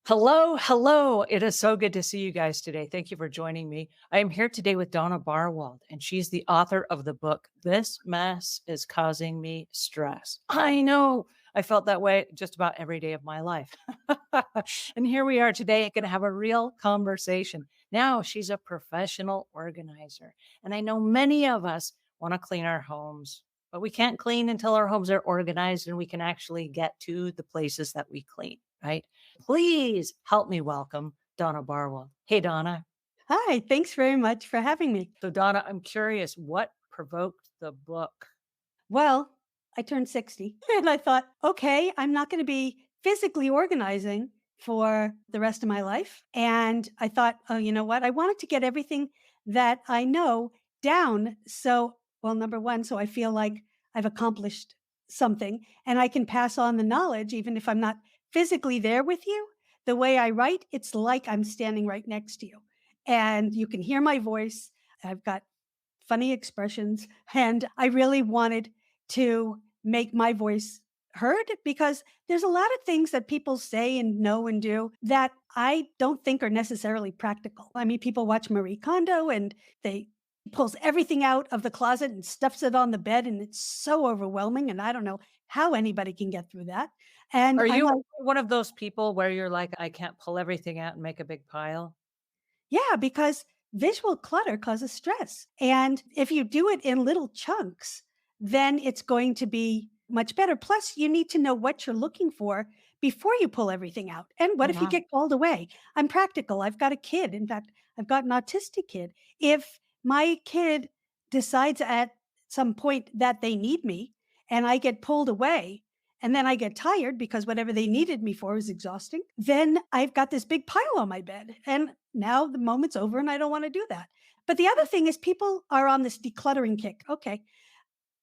Hello, hello. It is so good to see you guys today. Thank you for joining me. I am here today with Donna Barwald, and she's the author of the book, This Mess is Causing Me Stress. I know I felt that way just about every day of my life. And here we are today, going to have a real conversation. Now, she's a professional organizer, and I know many of us want to clean our homes, but we can't clean until our homes are organized and we can actually get to the places that we clean, right? Please help me welcome Donna Barwald. Hey, Donna. Hi, thanks very much for having me. So, Donna, I'm curious, what provoked the book? Well, I turned 60 and I thought, okay, I'm not going to be physically organizing for the rest of my life. And I thought, oh, you know what? I wanted to get everything that I know down. So, well, number one, so I feel like I've accomplished something and I can pass on the knowledge, even if I'm not physically there with you. The way I write, it's like I'm standing right next to you and you can hear my voice. I've got funny expressions. And I really wanted to make my voice heard because there's a lot of things that people say and know and do that I don't think are necessarily practical. I mean, people watch Marie Kondo and they pulls everything out of the closet and stuffs it on the bed and it's so overwhelming and I don't know how anybody can get through that. And Are I'm you like, one of those people where you're like, I can't pull everything out and make a big pile? yeah, because visual clutter causes stress. And if you do it in little chunks, then it's going to be much better. Plus, you need to know what you're looking for before you pull everything out. And Oh, what if you wow. get called away? I'm practical. I've got a kid. In fact, I've got an autistic kid. If my kid decides at some point that they need me and I get pulled away, and then I get tired because whatever they needed me for was exhausting, then I've got this big pile on my bed. And now the moment's over and I don't want to do that. But the other thing is people are on this decluttering kick. Okay.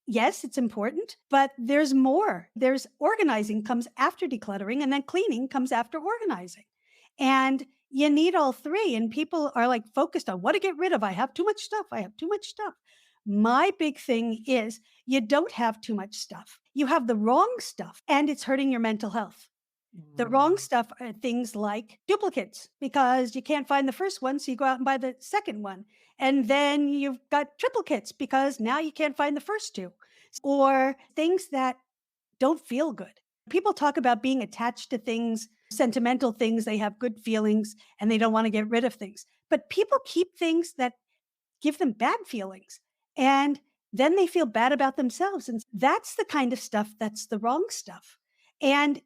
Yes, it's important, but there's more. There's organizing comes after decluttering and then cleaning comes after organizing. And you need all three. And people are like focused on what to get rid of. I have too much stuff. I have too much stuff. My big thing is you don't have too much stuff. You have the wrong stuff and it's hurting your mental health. The wrong Mm. stuff are things like duplicates because you can't find the first one, so you go out and buy the second one. And then you've got triplicates because now you can't find the first two, or things that don't feel good. People talk about being attached to things, sentimental things, they have good feelings and they don't want to get rid of things. But people keep things that give them bad feelings and then they feel bad about themselves. And that's the kind of stuff that's the wrong stuff. And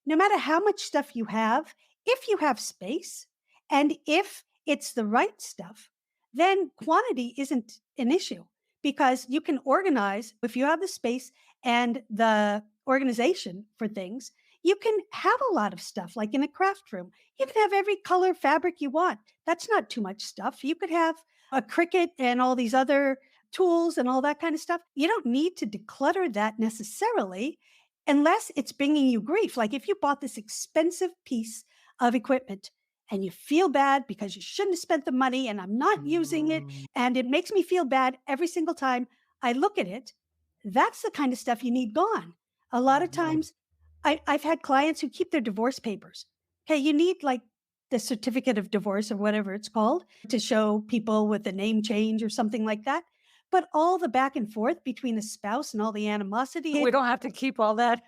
no matter how much stuff you have, if you have space and if it's the right stuff, then quantity isn't an issue because you can organize. If you have the space and the organization for things, you can have a lot of stuff like in a craft room. You can have every color fabric you want. That's not too much stuff. You could have a Cricut and all these other tools and all that kind of stuff. You don't need to declutter that necessarily unless it's bringing you grief. Like if you bought this expensive piece of equipment and you feel bad because you shouldn't have spent the money and I'm not using it Mm. and it makes me feel bad every single time I look at it, that's the kind of stuff you need gone. A lot of Mhm. times I've had clients who keep their divorce papers. Okay, you need like the certificate of divorce or whatever it's called to show people with a name change or something like that. But all the back and forth between the spouse and all the animosity, We don't have to keep all that.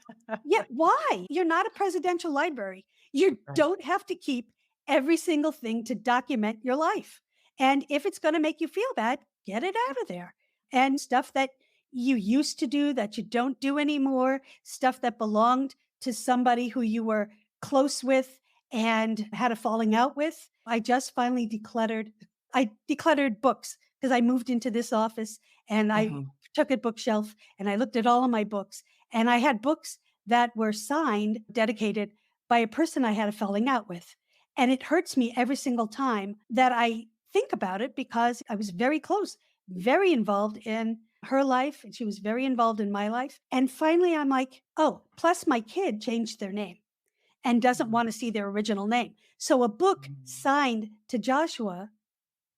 yeah, why? You're not a presidential library. You Right. don't have to keep every single thing to document your life. And if it's going to make you feel bad, get it out of there. And stuff that you used to do that you don't do anymore, stuff that belonged to somebody who you were close with and had a falling out with. I just finally decluttered. I decluttered books because I moved into this office and I Mhm. took a bookshelf and I looked at all of my books and I had books that were signed, dedicated by a person I had a falling out with. And it hurts me every single time that I think about it because I was very close, very involved in her life, and she was very involved in my life. And finally, I'm like, oh, plus my kid changed their name and doesn't Mm. want to see their original name. So a book Mm. signed to Joshua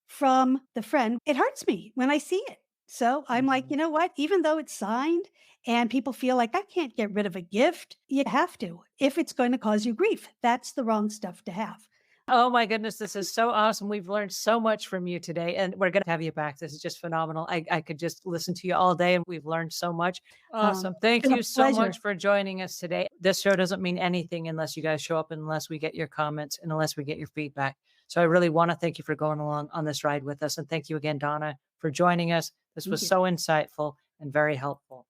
from the friend, it hurts me when I see it. So I'm like, Mhm. you know what? Even though it's signed And people feel like, I can't get rid of a gift. You have to, if it's going to cause you grief. That's the wrong stuff to have. Oh my goodness, this is so awesome. We've learned so much from you today, and we're gonna have you back. This is just phenomenal. I could just listen to you all day, and we've learned so much. Awesome. It's Thank been a you so much pleasure. for joining us today. This show doesn't mean anything unless you guys show up, unless we get your comments, and unless we get your feedback. So I really want to thank you for going along on this ride with us. And thank you again, Donna, for joining us. This Thank was you. so insightful and very helpful.